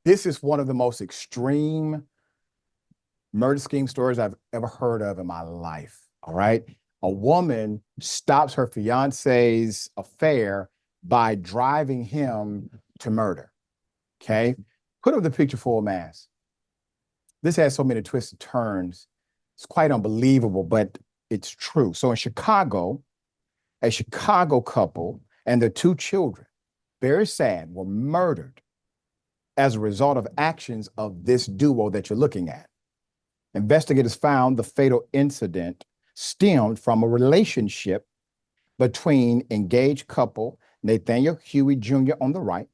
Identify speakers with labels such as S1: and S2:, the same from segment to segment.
S1: This is one of the most extreme murder scheme stories I've ever heard of in my life. All right. A woman stops her fiance's affair by driving him to murder. Okay. Put up the picture full mass. This has so many twists and turns. It's quite unbelievable, but it's true. So in Chicago, a Chicago couple and their two children, very sad, were murdered as a result of actions of this duo that you're looking at. Investigators found the fatal incident stemmed from a relationship between engaged couple Nathanial Huey Jr. on the right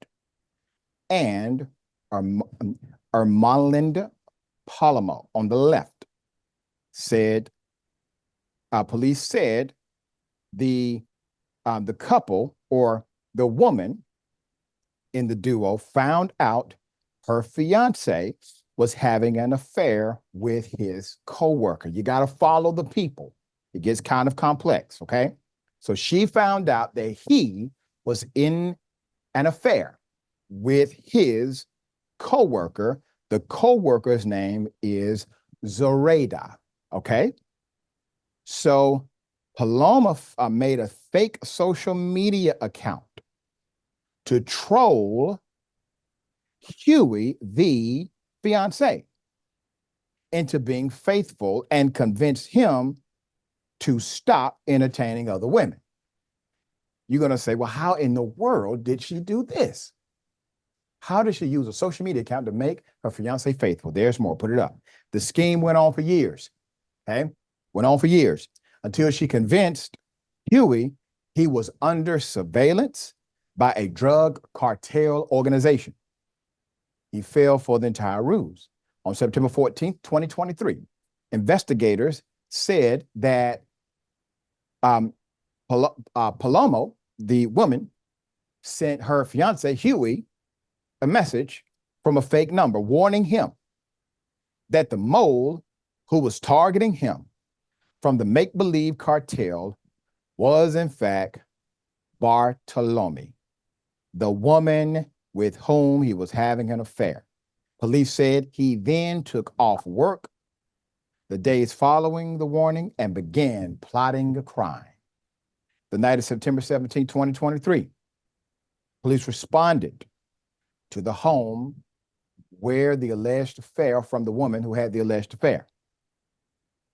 S1: and Ermalinda Palomo on the left. Said police said the couple or the woman in the duo found out her fiance was having an affair with his coworker. You got to follow the people. It gets kind of complex, okay? So she found out that he was in an affair with his coworker. The coworker's name is Zoraida, okay? So Paloma made a fake social media account to troll Huey, the fiance, into being faithful and convince him to stop entertaining other women. You're going to say, well, how in the world did she do this? How did she use a social media account to make her fiance faithful? There's more. Put it up. The scheme went on for years. Okay. Went on for years until she convinced Huey he was under surveillance by a drug cartel organization. He fell for the entire ruse. On September 14th, 2023, investigators said that Palomo, the woman, sent her fiance, Huey, a message from a fake number warning him that the mole who was targeting him from the make-believe cartel was, in fact, Bartolomei, the woman with whom he was having an affair. Police said he then took off work the days following the warning and began plotting a crime. The night of September 17, 2023, police responded to the home where the alleged affair from the woman who had the alleged affair.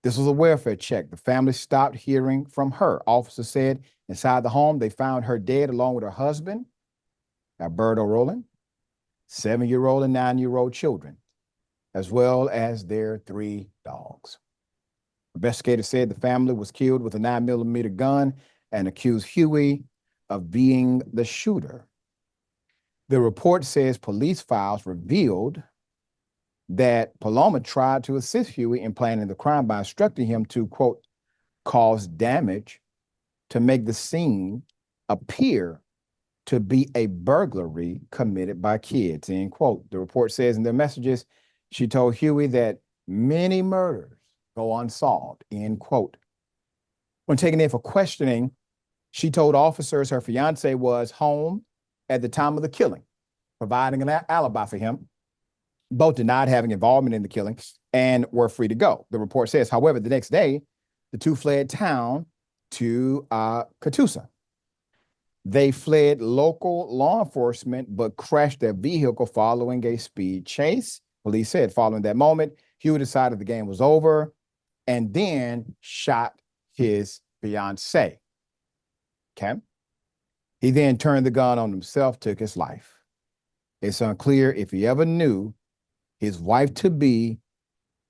S1: This was a welfare check. The family stopped hearing from her. Officers said inside the home, they found her dead along with her husband, Alberto Rowland, 7-year-old and 9-year-old children, as well as their 3 dogs. Investigators said the family was killed with a 9mm gun and accused Huey of being the shooter. The report says police files revealed that Paloma tried to assist Huey in planning the crime by instructing him to, quote, cause damage to make the scene appear to be a burglary committed by kids, end quote. The report says in their messages, she told Huey that many murders go unsolved, end quote. When taken in for questioning, she told officers her fiance was home at the time of the killing, providing an alibi for him. Both denied having involvement in the killing and were free to go. The report says, however, the next day, the two fled town to Catoosa. They fled local law enforcement, but crashed their vehicle following a speed chase. Police said following that moment, Huey decided the game was over and then shot his fiancée. Okay. He then turned the gun on himself, took his life. It's unclear if he ever knew his wife-to-be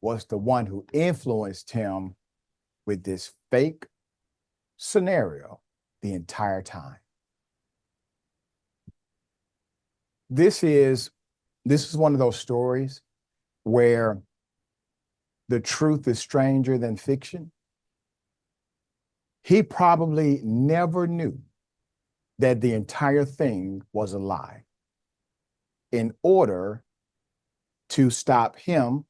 S1: was the one who influenced him with this fake scenario the entire time. This is one of those stories where the truth is stranger than fiction. He probably never knew that the entire thing was a lie in order to stop him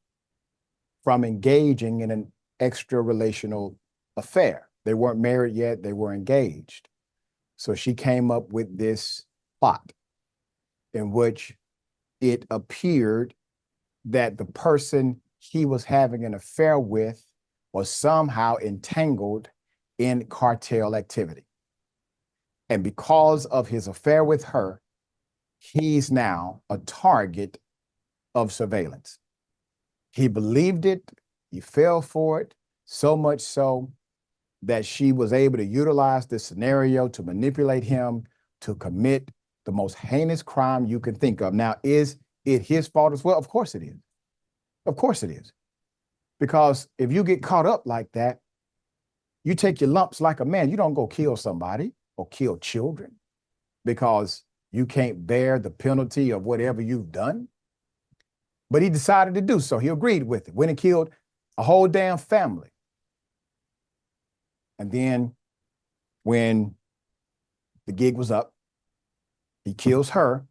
S1: from engaging in an extra-relational affair. They weren't married yet, they were engaged. So she came up with this plot in which it appeared that the person he was having an affair with was somehow entangled in cartel activity. And because of his affair with her, he's now a target of surveillance. He believed it, he fell for it, so much so that she was able to utilize this scenario to manipulate him to commit the most heinous crime you can think of. Now, is it his fault as well? Of course it is. Of course it is. Because if you get caught up like that, you take your lumps like a man. You don't go kill somebody or kill children because you can't bear the penalty of whatever you've done. But he decided to do so. He agreed with it. Went and killed a whole damn family. And then when the gig was up, he kills her,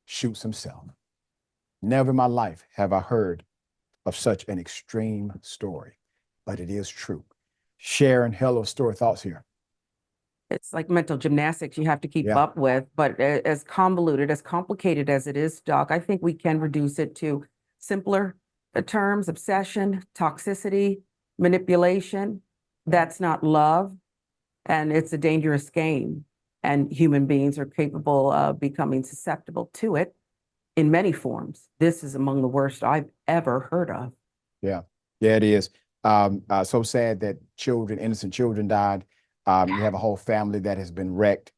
S1: shoots himself. Never in my life have I heard of such an extreme story, but it is true. Sharon, hell of a story, thoughts here.
S2: It's like mental gymnastics you have to keep up with, but as convoluted, as complicated as it is, Doc, I think we can reduce it to simpler terms: obsession, toxicity, manipulation. That's not love, and it's a dangerous game, and human beings are capable of becoming susceptible to it in many forms. This is among the worst I've ever heard of.
S1: Yeah, it is. So sad that children, innocent children died. You have a whole family that has been wrecked.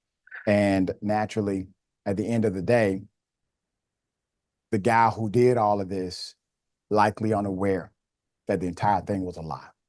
S1: And naturally, at the end of the day, the guy who did all of this, likely unaware that the entire thing was a lie.